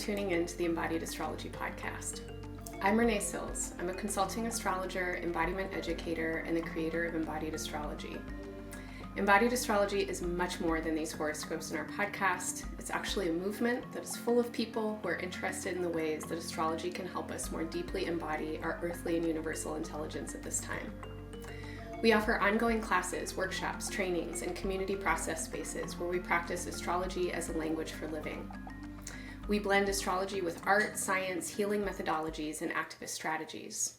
tuning in to the Embodied Astrology podcast. I'm Renee Sills. I'm a consulting astrologer, embodiment educator, and the creator of Embodied Astrology. Embodied Astrology is much more than these horoscopes in our podcast. It's actually a movement that is full of people who are interested in the ways that astrology can help us more deeply embody our earthly and universal intelligence at this time. We offer ongoing classes, workshops, trainings, and community process spaces where we practice astrology as a language for living. We blend astrology with art, science, healing methodologies, and activist strategies.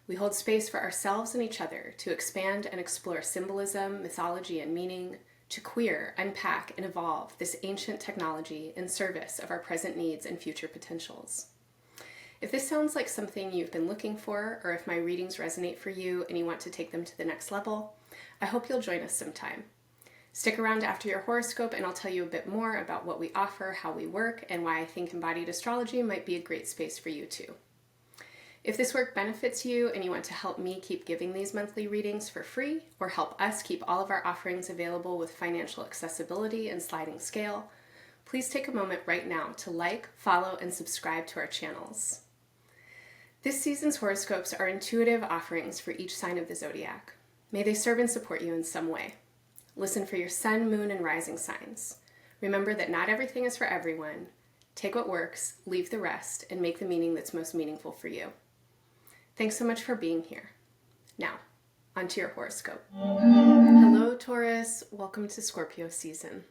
We hold space for ourselves and each other to expand and explore symbolism, mythology, and meaning, to queer, unpack, and evolve this ancient technology in service of our present needs and future potentials. If this sounds like something you've been looking for, or if my readings resonate for you and you want to take them to the next level, I hope you'll join us sometime. Stick around after your horoscope and I'll tell you a bit more about what we offer, how we work, and why I think embodied astrology might be a great space for you too. If this work benefits you and you want to help me keep giving these monthly readings for free, or help us keep all of our offerings available with financial accessibility and sliding scale, please take a moment right now to like, follow, and subscribe to our channels. This season's horoscopes are intuitive offerings for each sign of the zodiac. May they serve and support you in some way. Listen for your sun, moon, and rising signs. Remember that not everything is for everyone. Take what works, leave the rest, and make the meaning that's most meaningful for you. Thanks so much for being here. Now, onto your horoscope. Hello, Taurus. Welcome to Scorpio season.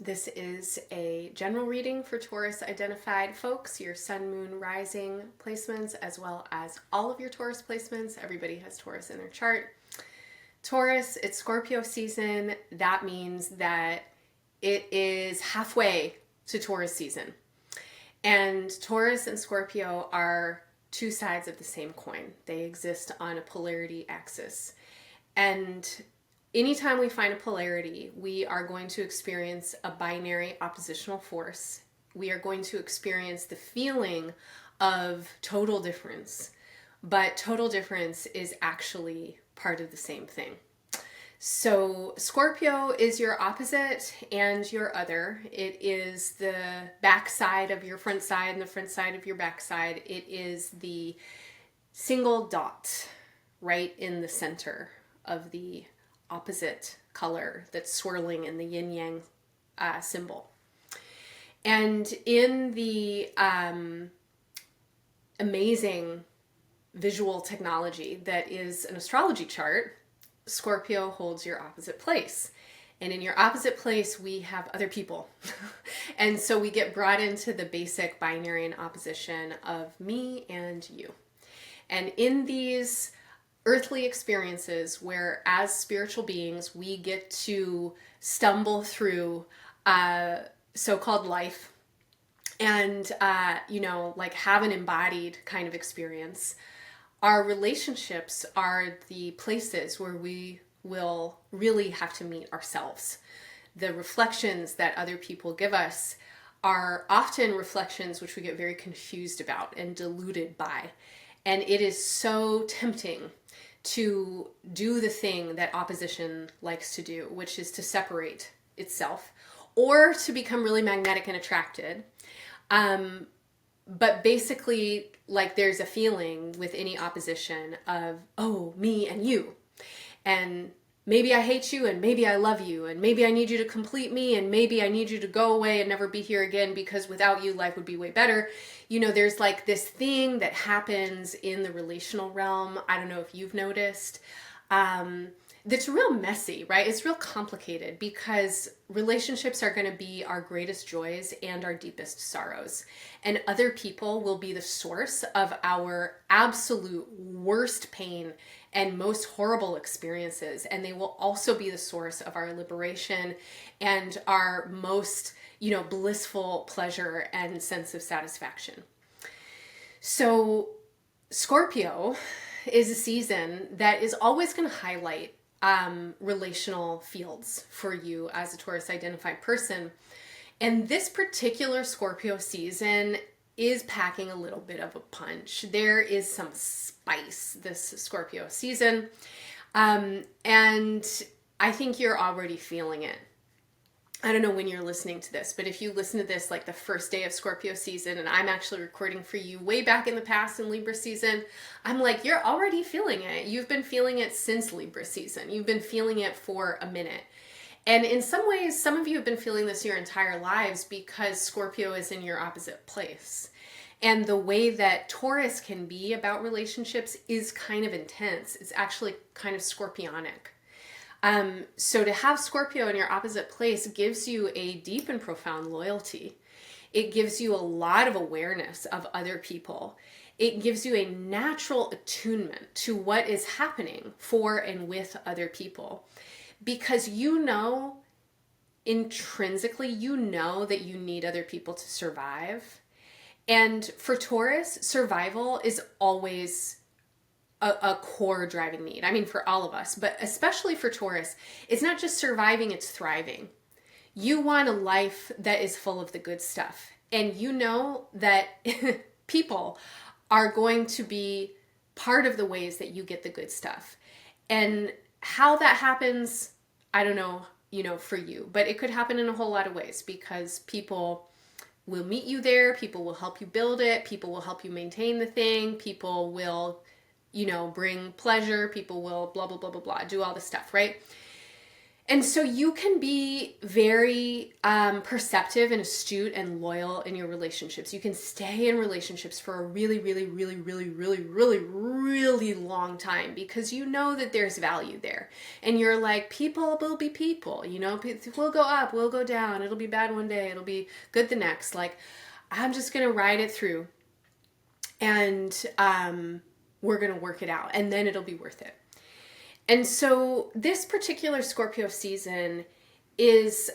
This is a general reading for Taurus identified folks, your sun, moon, rising placements, as well as all of your Taurus placements. Everybody has Taurus in their chart. Taurus, it's Scorpio season. That means that it is halfway to Taurus season. And Taurus and Scorpio are two sides of the same coin. They exist on a polarity axis. And anytime we find a polarity, we are going to experience a binary oppositional force. We are going to experience the feeling of total difference. But total difference is actually part of the same thing. So Scorpio is your opposite and your other. It is the back side of your front side and the front side of your back side. It is the single dot right in the center of the opposite color that's swirling in the yin-yang symbol. And in the amazing visual technology that is an astrology chart, Scorpio holds your opposite place. And in your opposite place, we have other people. And so we get brought into the basic binary and opposition of me and you. And in these earthly experiences where as spiritual beings, we get to stumble through so-called life and, like have an embodied kind of experience, our relationships are the places where we will really have to meet ourselves. The reflections that other people give us are often reflections which we get very confused about and deluded by. And it is so tempting to do the thing that opposition likes to do, which is to separate itself or to become really magnetic and attracted. But basically, like there's a feeling with any opposition of, oh, me and you. And maybe I hate you and maybe I love you and maybe I need you to complete me and maybe I need you to go away and never be here again because without you, life would be way better. There's like this thing that happens in the relational realm. I don't know if you've noticed. That's real messy, right? It's real complicated because relationships are going to be our greatest joys and our deepest sorrows. And other people will be the source of our absolute worst pain and most horrible experiences. And they will also be the source of our liberation and our most, blissful pleasure and sense of satisfaction. So Scorpio is a season that is always going to highlight relational fields for you as a Taurus identified person. And this particular Scorpio season is packing a little bit of a punch. There is some spice this Scorpio season. And I think you're already feeling it. I don't know when you're listening to this, but if you listen to this like the first day of Scorpio season, and I'm actually recording for you way back in the past in Libra season, I'm like, you're already feeling it. You've been feeling it since Libra season. You've been feeling it for a minute. And in some ways, some of you have been feeling this your entire lives because Scorpio is in your opposite place. And the way that Taurus can be about relationships is kind of intense. It's actually kind of scorpionic. So to have Scorpio in your opposite place gives you a deep and profound loyalty. It gives you a lot of awareness of other people. It gives you a natural attunement to what is happening for and with other people. Because you know, intrinsically, you know that you need other people to survive. And for Taurus, survival is always a core driving need. I mean, for all of us, but especially for Taurus, it's not just surviving, it's thriving. You want a life that is full of the good stuff. And you know that people are going to be part of the ways that you get the good stuff. And how that happens, I don't know, for you, but it could happen in a whole lot of ways because people will meet you there. People will help you build it. People will help you maintain the thing. People will bring pleasure, people will blah, blah, blah, blah, blah, do all this stuff, right? And so you can be very perceptive and astute and loyal in your relationships. You can stay in relationships for a really, really, really, really, really, really, really long time because you know that there's value there. And you're like, people will be people, we'll go up, we'll go down. It'll be bad one day. It'll be good the next. Like, I'm just going to ride it through. And, we're going to work it out and then it'll be worth it. And so this particular Scorpio season is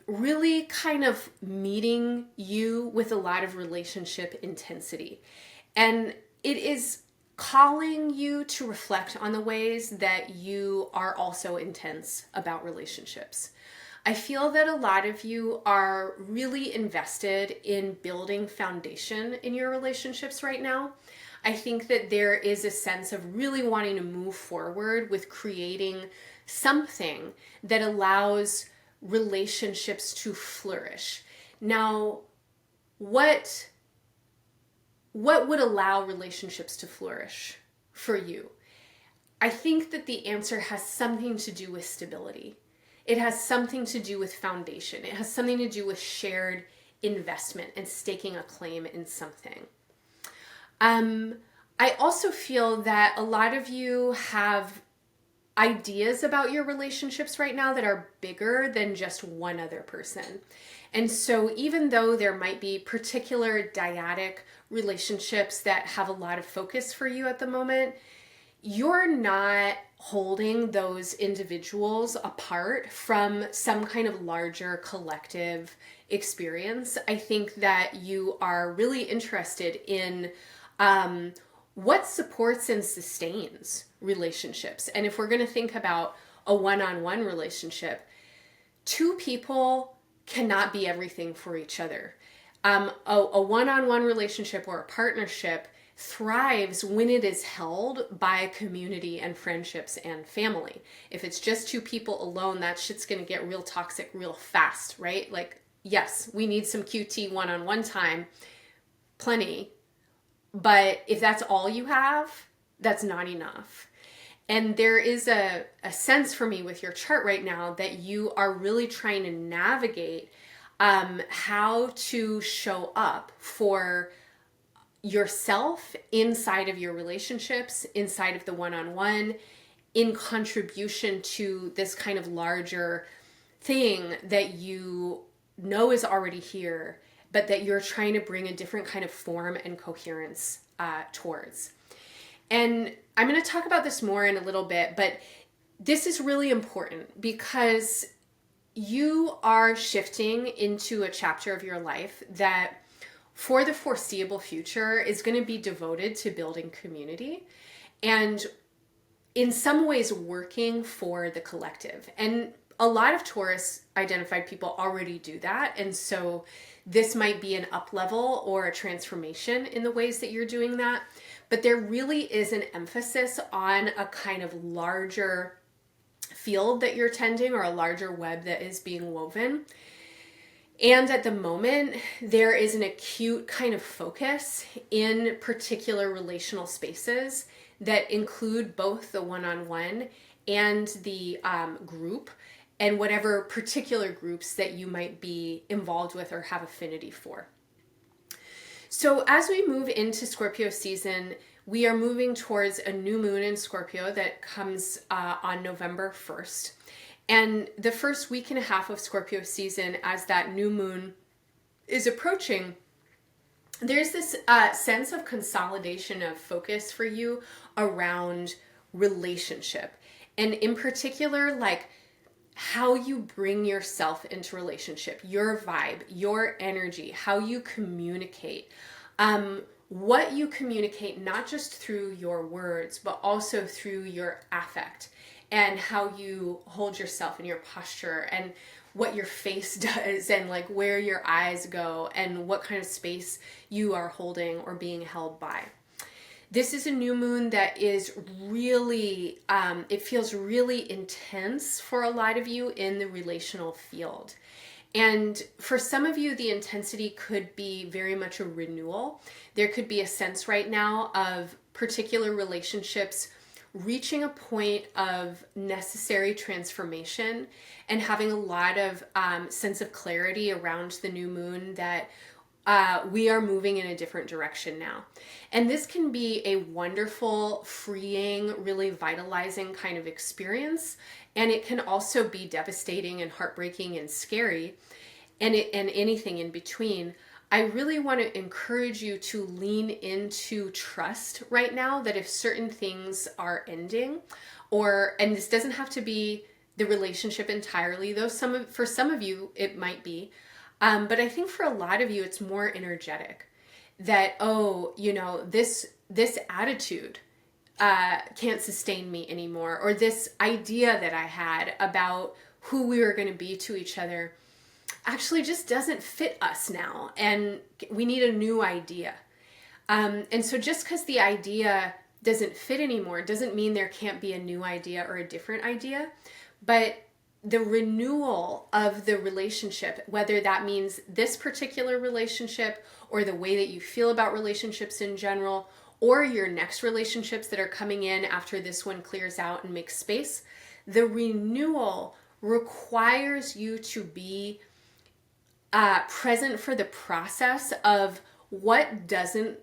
really kind of meeting you with a lot of relationship intensity. And it is calling you to reflect on the ways that you are also intense about relationships. I feel that a lot of you are really invested in building foundation in your relationships right now. I think that there is a sense of really wanting to move forward with creating something that allows relationships to flourish. Now, what would allow relationships to flourish for you? I think that the answer has something to do with stability. It has something to do with foundation. It has something to do with shared investment and staking a claim in something. I also feel that a lot of you have ideas about your relationships right now that are bigger than just one other person. And so even though there might be particular dyadic relationships that have a lot of focus for you at the moment, you're not holding those individuals apart from some kind of larger collective experience. I think that you are really interested in what supports and sustains relationships. And if we're going to think about a one-on-one relationship, two people cannot be everything for each other. A one-on-one relationship or a partnership thrives when it is held by community and friendships and family. If it's just two people alone, that shit's going to get real toxic real fast, right? Like, yes, we need some QT one-on-one time, plenty. But if that's all you have, that's not enough. And there is a sense for me with your chart right now that you are really trying to navigate how to show up for yourself inside of your relationships, inside of the one-on-one, in contribution to this kind of larger thing that you know is already here, but that you're trying to bring a different kind of form and coherence towards. And I'm going to talk about this more in a little bit, but this is really important because you are shifting into a chapter of your life that for the foreseeable future is going to be devoted to building community and in some ways working for the collective. And a lot of Taurus identified people already do that. And so this might be an up level or a transformation in the ways that you're doing that. But there really is an emphasis on a kind of larger field that you're tending, or a larger web that is being woven. And at the moment, there is an acute kind of focus in particular relational spaces that include both the one-on-one and the group, and whatever particular groups that you might be involved with or have affinity for. So as we move into Scorpio season, we are moving towards a new moon in Scorpio that comes on November 1st. And the first week and a half of Scorpio season, as that new moon is approaching, there's this sense of consolidation of focus for you around relationship. And in particular, like how you bring yourself into relationship, your vibe, your energy, how you communicate, what you communicate, not just through your words, but also through your affect and how you hold yourself in your posture and what your face does and like where your eyes go and what kind of space you are holding or being held by. This is a new moon that is really, it feels really intense for a lot of you in the relational field. And for some of you, the intensity could be very much a renewal. There could be a sense right now of particular relationships reaching a point of necessary transformation and having a lot of sense of clarity around the new moon that we are moving in a different direction now. And this can be a wonderful, freeing, really vitalizing kind of experience. And it can also be devastating and heartbreaking and scary and anything in between. I really want to encourage you to lean into trust right now that if certain things are ending, and this doesn't have to be the relationship entirely, though for some of you it might be, but I think for a lot of you it's more energetic that, this attitude can't sustain me anymore, or this idea that I had about who we were going to be to each other actually just doesn't fit us now, and we need a new idea. And so just because the idea doesn't fit anymore doesn't mean there can't be a new idea or a different idea, but the renewal of the relationship, whether that means this particular relationship or the way that you feel about relationships in general, or your next relationships that are coming in after this one clears out and makes space, the renewal requires you to be present for the process of what doesn't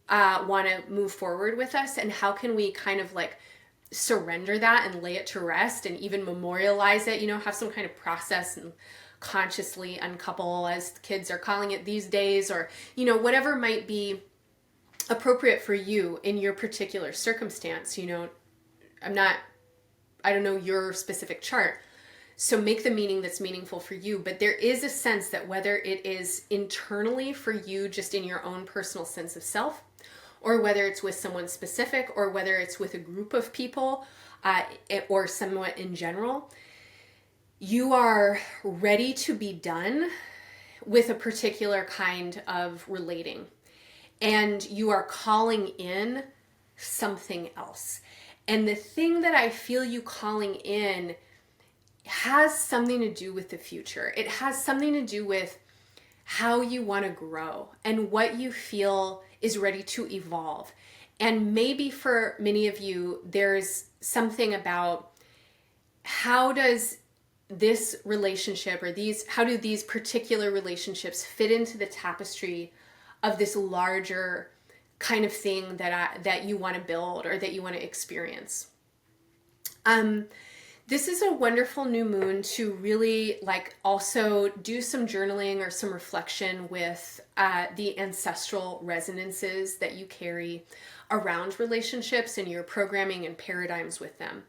want to move forward with us, and how can we kind of like surrender that and lay it to rest and even memorialize it, have some kind of process and consciously uncouple, as the kids are calling it these days, or, whatever might be appropriate for you in your particular circumstance. I don't know your specific chart. So make the meaning that's meaningful for you. But there is a sense that whether it is internally for you, just in your own personal sense of self, or whether it's with someone specific, or whether it's with a group of people, or somewhat in general, you are ready to be done with a particular kind of relating. And you are calling in something else. And the thing that I feel you calling in has something to do with the future. It has something to do with how you want to grow and what you feel is ready to evolve. And maybe for many of you, there's something about how does this relationship or how do these particular relationships fit into the tapestry of this larger kind of thing that you want to build or that you want to experience. This is a wonderful new moon to really also do some journaling or some reflection with the ancestral resonances that you carry around relationships and your programming and paradigms with them.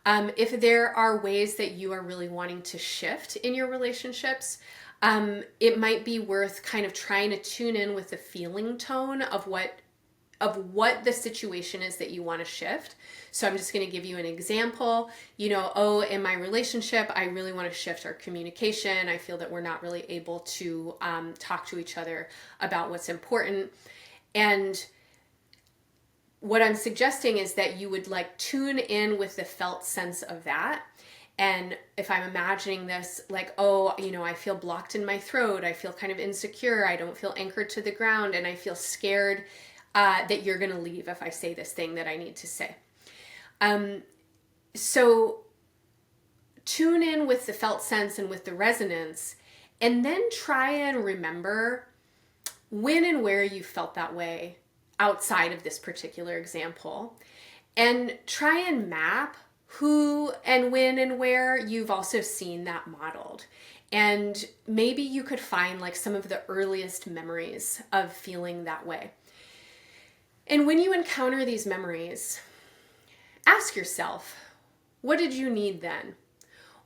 If there are ways that you are really wanting to shift in your relationships, it might be worth kind of trying to tune in with the feeling tone of what the situation is that you want to shift. So I'm just going to give you an example. In my relationship, I really want to shift our communication. I feel that we're not really able to talk to each other about what's important. And what I'm suggesting is that you would tune in with the felt sense of that And if I'm imagining this, like, oh, I feel blocked in my throat, I feel kind of insecure, I don't feel anchored to the ground, and I feel scared that you're going to leave if I say this thing that I need to say. So tune in with the felt sense and with the resonance, and then try and remember when and where you felt that way outside of this particular example, and try and map who and when and where you've also seen that modeled. And maybe you could find like some of the earliest memories of feeling that way. And when you encounter these memories, ask yourself, what did you need then?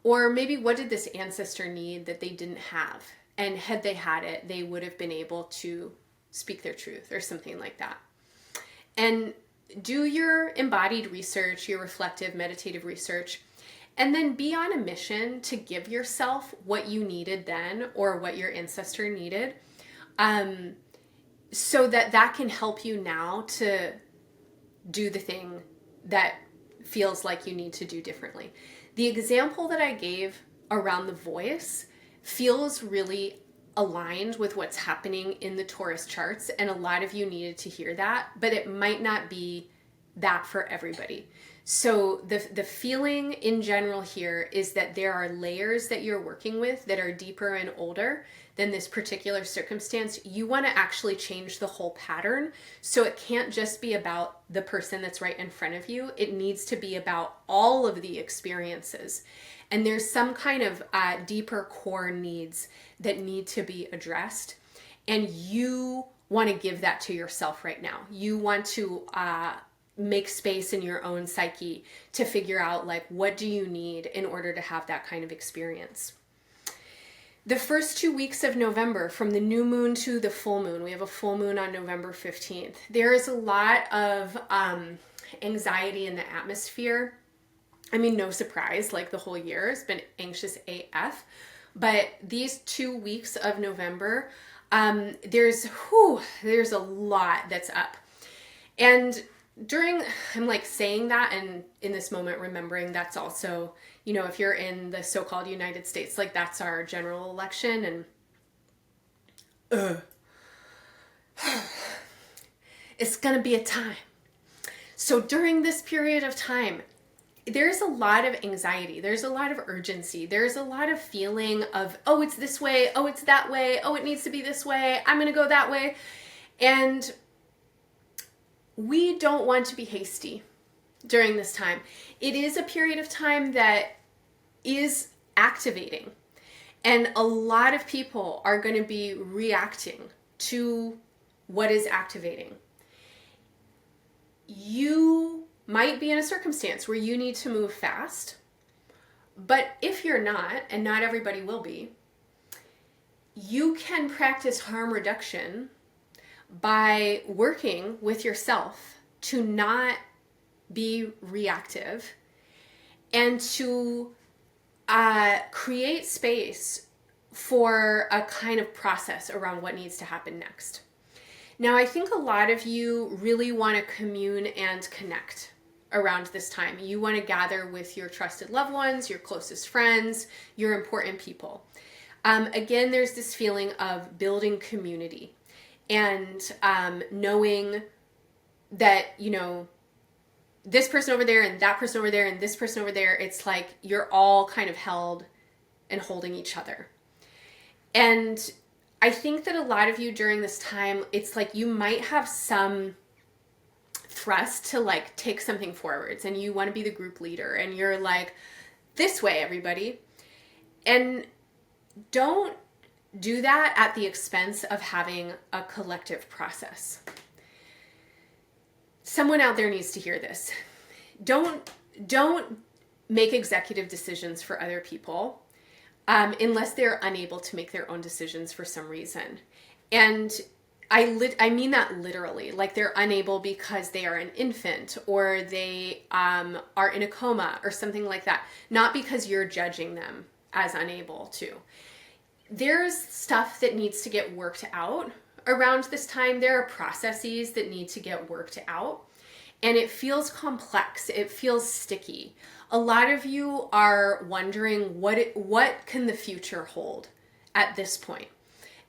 Or maybe what did this ancestor need that they didn't have? And had they had it, they would have been able to speak their truth or something like that. And do your embodied research, your reflective, meditative research, and then be on a mission to give yourself what you needed then or what your ancestor needed, so that can help you now to do the thing that feels like you need to do differently. The example that I gave around the voice feels really aligned with what's happening in the Taurus charts, and a lot of you needed to hear that, but it might not be that for everybody. So the feeling in general here is that there are layers that you're working with that are deeper and older than this particular circumstance. You want to actually change the whole pattern. So it can't just be about the person that's right in front of you. It needs to be about all of the experiences. And there's some kind of deeper core needs that need to be addressed. And you want to give that to yourself right now. You want to make space in your own psyche to figure out, like, what do you need in order to have that kind of experience. The first 2 weeks of November, from the new moon to the full moon, we have a full moon on November 15th. There is a lot of anxiety in the atmosphere. I mean, no surprise, like the whole year has been anxious AF. But these 2 weeks of November, there's a lot that's up. And I'm like saying that, and in this moment remembering that's also, if you're in the so-called United States, like that's our general election, and it's gonna be a time. So during this period of time, there's a lot of anxiety, there's a lot of urgency, there's a lot of feeling of, oh, it's this way, oh, it's that way, oh, it needs to be this way, I'm gonna go that way. And we don't want to be hasty during this time. It is a period of time that is activating, and a lot of people are going to be reacting to what is activating. You might be in a circumstance where you need to move fast, but if you're not, and not everybody will be, you can practice harm reduction by working with yourself to not be reactive and to create space for a kind of process around what needs to happen next. Now, I think a lot of you really want to commune and connect around this time. You want to gather with your trusted loved ones, your closest friends, your important people. Again, there's this feeling of building community. And knowing that, this person over there and that person over there and this person over there, it's like you're all kind of held and holding each other. And I think that a lot of you during this time, it's like you might have some thrust to like take something forwards, and you want to be the group leader, and you're like, this way, everybody. And don't do that at the expense of having a collective process. Someone out there needs to hear this. Don't make executive decisions for other people unless they're unable to make their own decisions for some reason. And I mean that literally, like they're unable because they are an infant or they are in a coma or something like that. Not because you're judging them as unable to. There's stuff that needs to get worked out around this time. There are processes that need to get worked out. and it feels complex. It feels sticky. A lot of you are wondering what can the future hold at this point.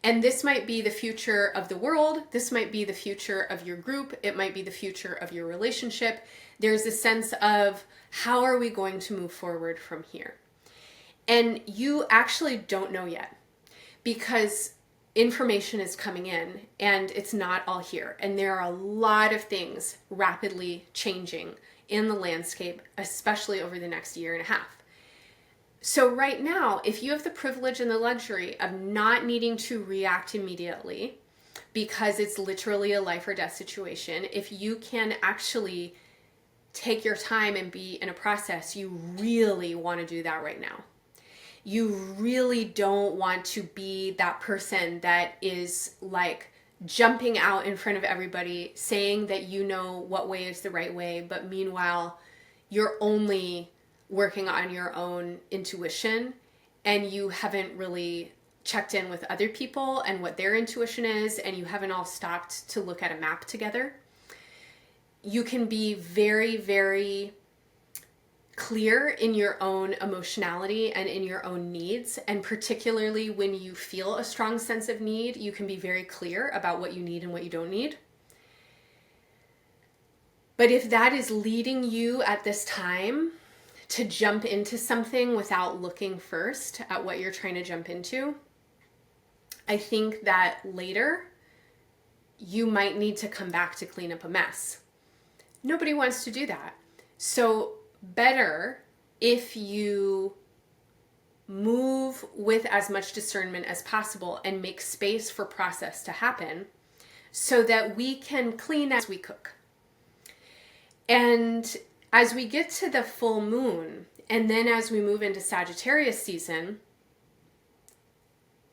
And this might be the future of the world. This might be the future of your group. It might be the future of your relationship. There's a sense of how are we going to move forward from here? And you actually don't know yet because information is coming in and it's not all here. And there are a lot of things rapidly changing in the landscape, especially over the next year and a half. So right now, if you have the privilege and the luxury of not needing to react immediately because it's literally a life or death situation, if you can actually take your time and be in a process, you really want to do that right now. You really don't want to be that person that is like jumping out in front of everybody saying that you know what way is the right way, but meanwhile, you're only working on your own intuition and you haven't really checked in with other people and what their intuition is, and you haven't all stopped to look at a map together. You can be very, very clear in your own emotionality and in your own needs. And particularly when you feel a strong sense of need, you can be very clear about what you need and what you don't need. But if that is leading you at this time to jump into something without looking first at what you're trying to jump into, I think that later you might need to come back to clean up a mess. Nobody wants to do that. So better if you move with as much discernment as possible and make space for process to happen so that we can clean as we cook. And as we get to the full moon, and then as we move into Sagittarius season,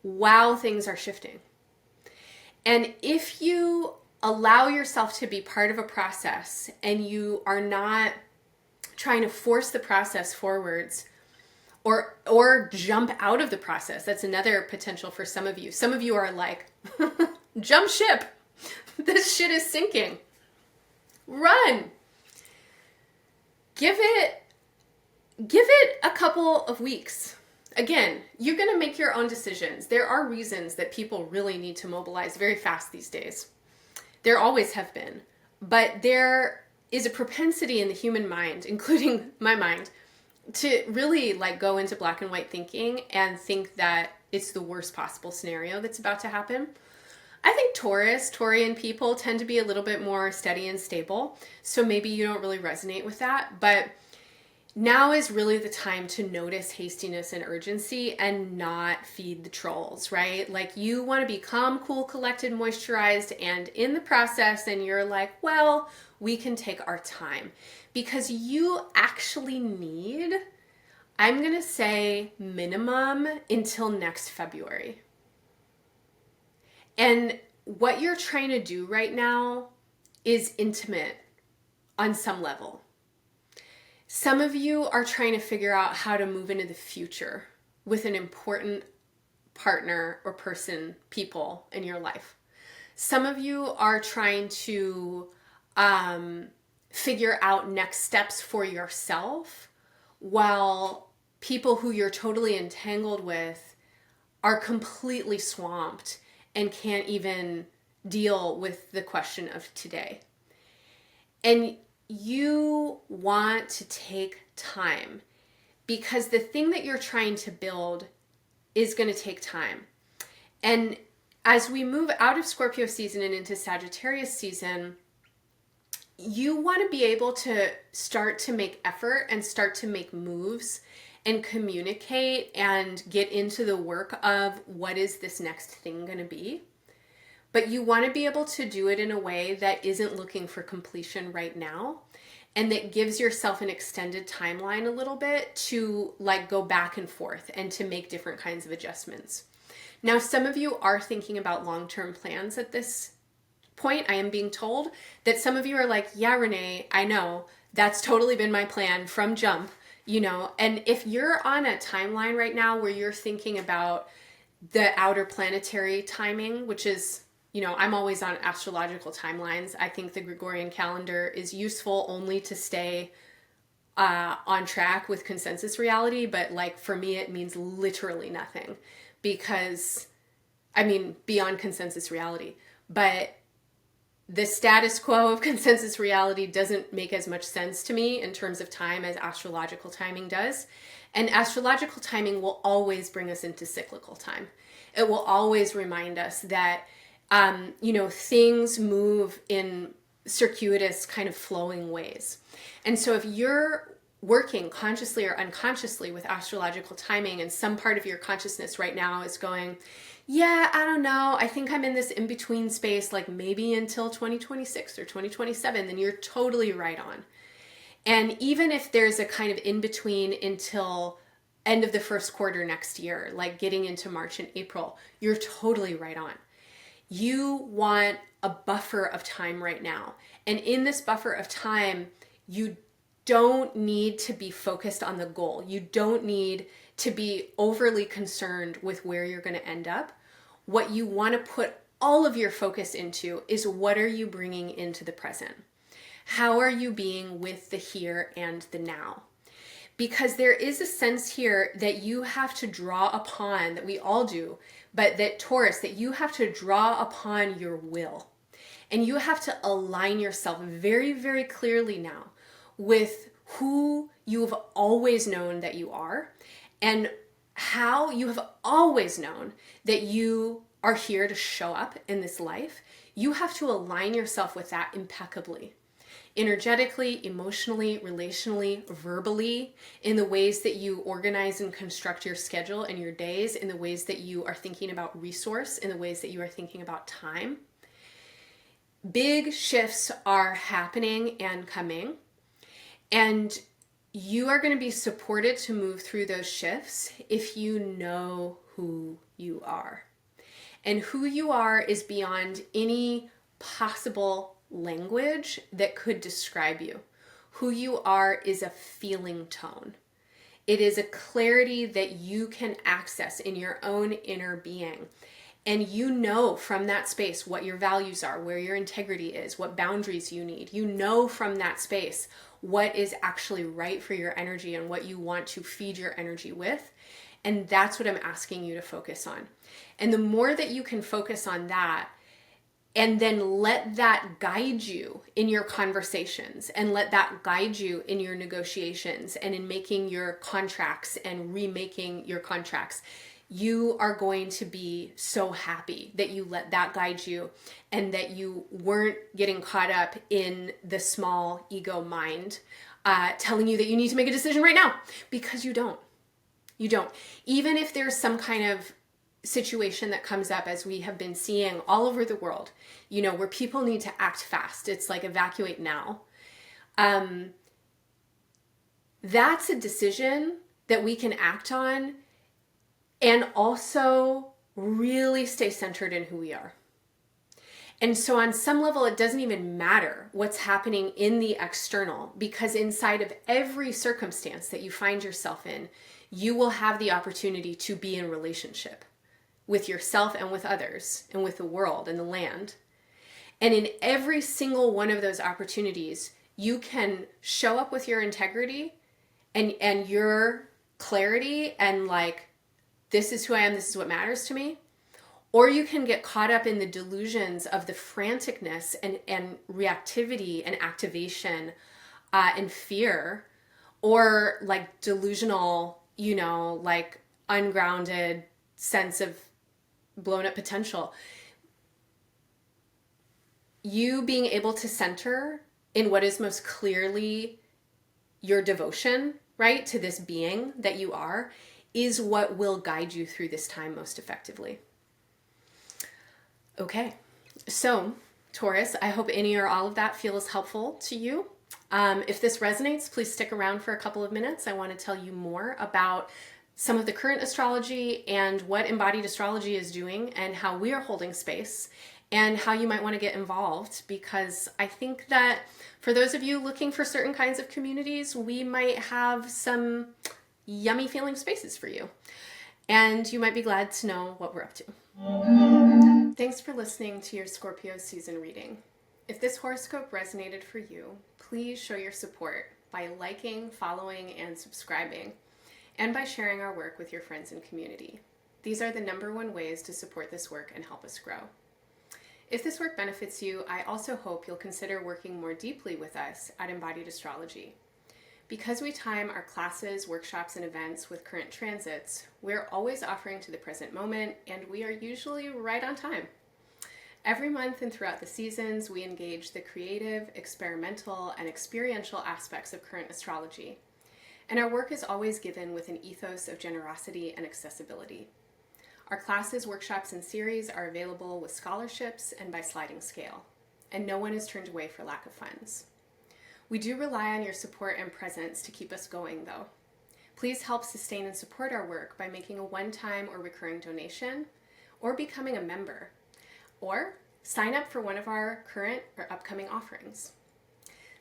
wow, things are shifting. And if you allow yourself to be part of a process and you are not trying to force the process forwards or jump out of the process, that's another potential for some of you. Some of you are like, jump ship. This shit is sinking. Run. Give it a couple of weeks. Again, you're going to make your own decisions. There are reasons that people really need to mobilize very fast these days. There always have been. But there is a propensity in the human mind, including my mind, to really like go into black and white thinking and think that it's the worst possible scenario that's about to happen. I think Taurian people tend to be a little bit more steady and stable. So maybe you don't really resonate with that. But now is really the time to notice hastiness and urgency and not feed the trolls, right? Like you want to be calm, cool, collected, moisturized, and in the process, and you're like, well, we can take our time. Because you actually need, I'm going to say minimum until next February. And what you're trying to do right now is intimate on some level. Some of you are trying to figure out how to move into the future with an important partner or person, people in your life. Some of you are trying to figure out next steps for yourself while people who you're totally entangled with are completely swamped and can't even deal with the question of today. And you want to take time because the thing that you're trying to build is going to take time. And as we move out of Scorpio season and into Sagittarius season, you want to be able to start to make effort and start to make moves and communicate and get into the work of what is this next thing going to be. But you want to be able to do it in a way that isn't looking for completion right now and that gives yourself an extended timeline a little bit to like go back and forth and to make different kinds of adjustments. Now, some of you are thinking about long-term plans at this point. I am being told that some of you are like, yeah, Renee, I know that's totally been my plan from jump. You know, and if you're on a timeline right now where you're thinking about the outer planetary timing, which is, I'm always on astrological timelines. I think the Gregorian calendar is useful only to stay on track with consensus reality, but like for me, it means literally nothing because, beyond consensus reality, but the status quo of consensus reality doesn't make as much sense to me in terms of time as astrological timing does. And astrological timing will always bring us into cyclical time. It will always remind us that, things move in circuitous kind of flowing ways. And so if you're working consciously or unconsciously with astrological timing and some part of your consciousness right now is going, yeah, I don't know, I think I'm in this in-between space, like maybe until 2026 or 2027, then you're totally right on. And even if there's a kind of in-between until end of the first quarter next year, like getting into March and April, you're totally right on. You want a buffer of time right now. And in this buffer of time, you don't need to be focused on the goal. You don't need to be overly concerned with where you're going to end up. What you want to put all of your focus into is what are you bringing into the present? How are you being with the here and the now? Because there is a sense here that you have to draw upon, that we all do, but that Taurus, that you have to draw upon your will. And you have to align yourself very, very clearly now with who you have always known that you are and how you have always known that you are here to show up in this life. You have to align yourself with that impeccably. Energetically, emotionally, relationally, verbally, in the ways that you organize and construct your schedule and your days, in the ways that you are thinking about resource, in the ways that you are thinking about time. Big shifts are happening and coming, and you are going to be supported to move through those shifts if you know who you are. And who you are is beyond any possible language that could describe you. Who you are is a feeling tone. It is a clarity that you can access in your own inner being. And you know from that space what your values are, where your integrity is, what boundaries you need. You know from that space what is actually right for your energy and what you want to feed your energy with. And that's what I'm asking you to focus on. And the more that you can focus on that, and then let that guide you in your conversations and let that guide you in your negotiations and in making your contracts and remaking your contracts, you are going to be so happy that you let that guide you and that you weren't getting caught up in the small ego mind telling you that you need to make a decision right now, because you don't. You don't. Even if there's some kind of situation that comes up, as we have been seeing all over the world, where people need to act fast. It's like evacuate now. That's a decision that we can act on and also really stay centered in who we are. And so on some level, it doesn't even matter what's happening in the external, because inside of every circumstance that you find yourself in, you will have the opportunity to be in relationship with yourself and with others and with the world and the land. And in every single one of those opportunities, you can show up with your integrity and your clarity and like, this is who I am, this is what matters to me. Or you can get caught up in the delusions of the franticness and reactivity and activation and fear, or like delusional, like ungrounded sense of blown up potential. You being able to center in what is most clearly your devotion, right, to this being that you are, is what will guide you through this time most effectively. Okay, so Taurus, I hope any or all of that feels helpful to you. If this resonates, please stick around for a couple of minutes. I want to tell you more about some of the current astrology and what embodied astrology is doing and how we are holding space and how you might want to get involved, because I think that for those of you looking for certain kinds of communities, we might have some yummy feeling spaces for you. And you might be glad to know what we're up to. Thanks for listening to your Scorpio season reading. If this horoscope resonated for you, please show your support by liking, following, and subscribing, and by sharing our work with your friends and community. These are the #1 ways to support this work and help us grow. If this work benefits you, I also hope you'll consider working more deeply with us at Embodied Astrology. Because we time our classes, workshops, and events with current transits, we're always offering to the present moment, and we are usually right on time. Every month and throughout the seasons, we engage the creative, experimental, and experiential aspects of current astrology, and our work is always given with an ethos of generosity and accessibility. Our classes, workshops, and series are available with scholarships and by sliding scale, and no one is turned away for lack of funds. We do rely on your support and presence to keep us going, though. Please help sustain and support our work by making a one-time or recurring donation, or becoming a member, or sign up for one of our current or upcoming offerings.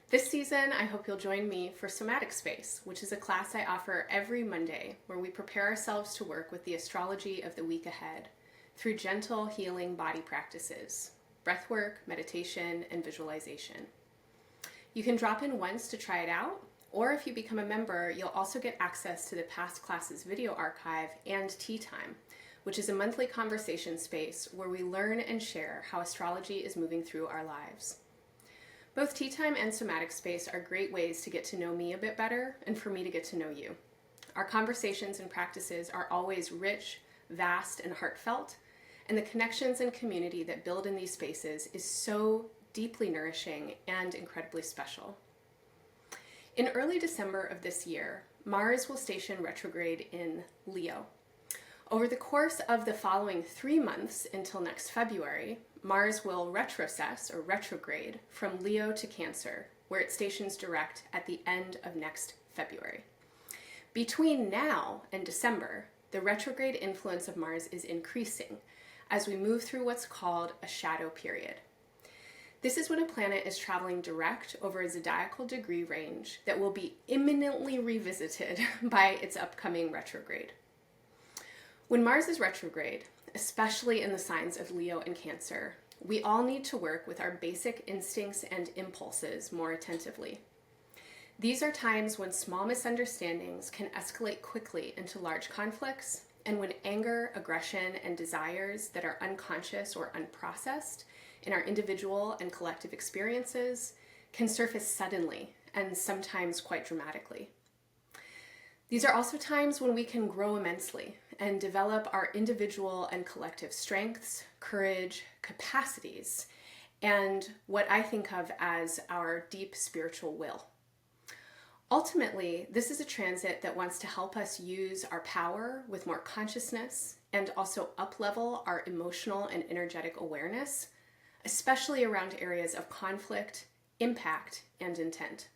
This season, I hope you'll join me for Somatic Space, which is a class I offer every Monday where we prepare ourselves to work with the astrology of the week ahead through gentle, healing body practices, breathwork, meditation, and visualization. You can drop in once to try it out, or if you become a member, you'll also get access to the past classes video archive and Tea Time, which is a monthly conversation space where we learn and share how astrology is moving through our lives. Both Tea Time and Somatic Space are great ways to get to know me a bit better and for me to get to know you. Our conversations and practices are always rich, vast, and heartfelt, and the connections and community that build in these spaces is so deeply nourishing and incredibly special. In early December of this year, Mars will station retrograde in Leo. Over the course of the following 3 months until next February, Mars will retrocess or retrograde from Leo to Cancer, where it stations direct at the end of next February. Between now and December, the retrograde influence of Mars is increasing as we move through what's called a shadow period. This is when a planet is traveling direct over a zodiacal degree range that will be imminently revisited by its upcoming retrograde. When Mars is retrograde, especially in the signs of Leo and Cancer, we all need to work with our basic instincts and impulses more attentively. These are times when small misunderstandings can escalate quickly into large conflicts, and when anger, aggression, and desires that are unconscious or unprocessed in our individual and collective experiences can surface suddenly and sometimes quite dramatically. These are also times when we can grow immensely and develop our individual and collective strengths, courage, capacities, and what I think of as our deep spiritual will. Ultimately, this is a transit that wants to help us use our power with more consciousness and also up-level our emotional and energetic awareness, especially around areas of conflict, impact, and intent.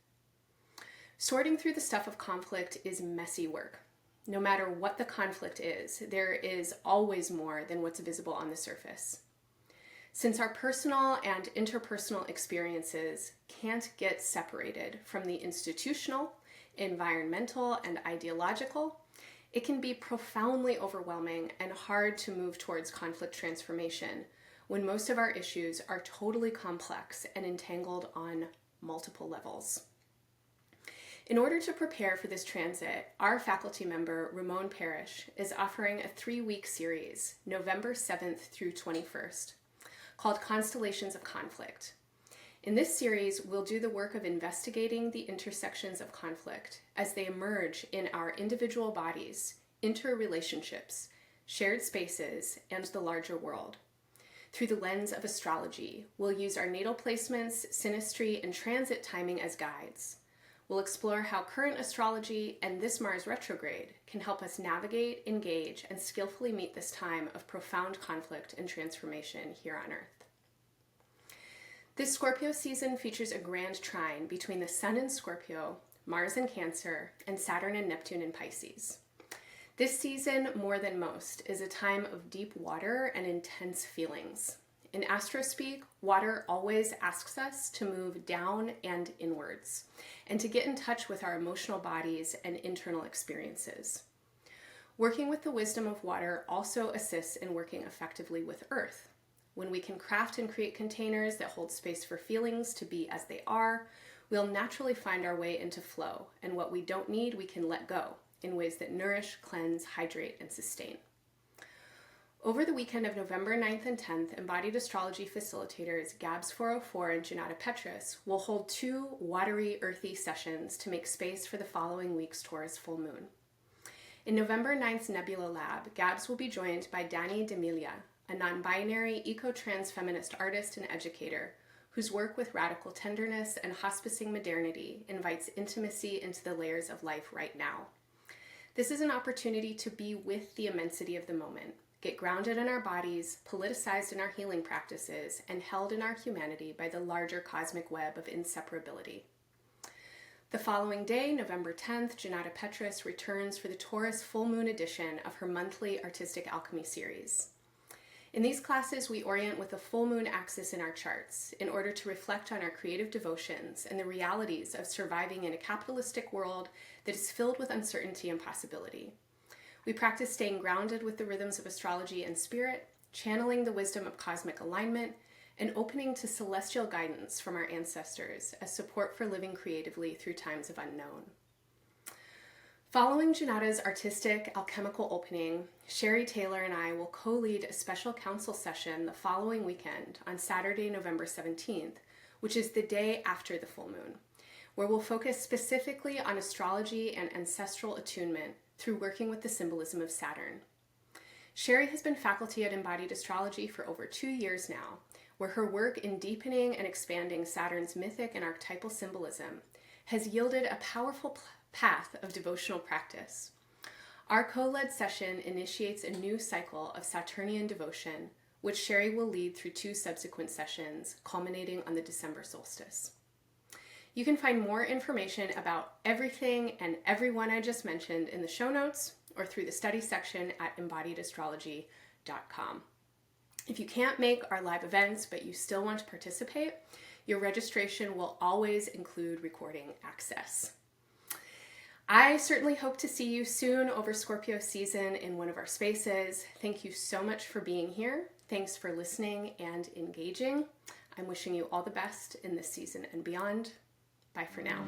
Sorting through the stuff of conflict is messy work. No matter what the conflict is, there is always more than what's visible on the surface. Since our personal and interpersonal experiences can't get separated from the institutional, environmental, and ideological, it can be profoundly overwhelming and hard to move towards conflict transformation when most of our issues are totally complex and entangled on multiple levels. In order to prepare for this transit, our faculty member, Ramon Parrish, is offering a 3-week series, November 7th through 21st, called Constellations of Conflict. In this series, we'll do the work of investigating the intersections of conflict as they emerge in our individual bodies, interrelationships, shared spaces, and the larger world. Through the lens of astrology, we'll use our natal placements, synastry, and transit timing as guides. We'll explore how current astrology and this Mars retrograde can help us navigate, engage, and skillfully meet this time of profound conflict and transformation here on Earth. This Scorpio season features a grand trine between the Sun in Scorpio, Mars in Cancer, and Saturn and Neptune in Pisces. This season, more than most, is a time of deep water and intense feelings. In astrospeak, water always asks us to move down and inwards, and to get in touch with our emotional bodies and internal experiences. Working with the wisdom of water also assists in working effectively with Earth. When we can craft and create containers that hold space for feelings to be as they are, we'll naturally find our way into flow, and what we don't need, we can let go in ways that nourish, cleanse, hydrate, and sustain. Over the weekend of November 9th and 10th, Embodied Astrology facilitators Gabs 404 and Janata Petrus will hold 2 watery, earthy sessions to make space for the following week's Taurus full moon. In November 9th's Nebula Lab, Gabs will be joined by Dani D'Emilia, a non-binary, eco-trans feminist artist and educator whose work with radical tenderness and hospicing modernity invites intimacy into the layers of life right now. This is an opportunity to be with the immensity of the moment, get grounded in our bodies, politicized in our healing practices, and held in our humanity by the larger cosmic web of inseparability. The following day, November 10th, Janata Petrus returns for the Taurus full moon edition of her monthly Artistic Alchemy series. In these classes, we orient with the full moon axis in our charts in order to reflect on our creative devotions and the realities of surviving in a capitalistic world that is filled with uncertainty and possibility. We practice staying grounded with the rhythms of astrology and spirit, channeling the wisdom of cosmic alignment, and opening to celestial guidance from our ancestors as support for living creatively through times of unknown. Following Janata's artistic alchemical opening, Sherry Taylor and I will co-lead a special council session the following weekend on Saturday, November 17th, which is the day after the full moon, where we'll focus specifically on astrology and ancestral attunement through working with the symbolism of Saturn. Sherry has been faculty at Embodied Astrology for over 2 years now, where her work in deepening and expanding Saturn's mythic and archetypal symbolism has yielded a powerful path of devotional practice. Our co-led session initiates a new cycle of Saturnian devotion, which Sherry will lead through 2 subsequent sessions, culminating on the December solstice. You can find more information about everything and everyone I just mentioned in the show notes or through the study section at embodiedastrology.com. If you can't make our live events, but you still want to participate, your registration will always include recording access. I certainly hope to see you soon over Scorpio season in one of our spaces. Thank you so much for being here. Thanks for listening and engaging. I'm wishing you all the best in this season and beyond. Bye for now.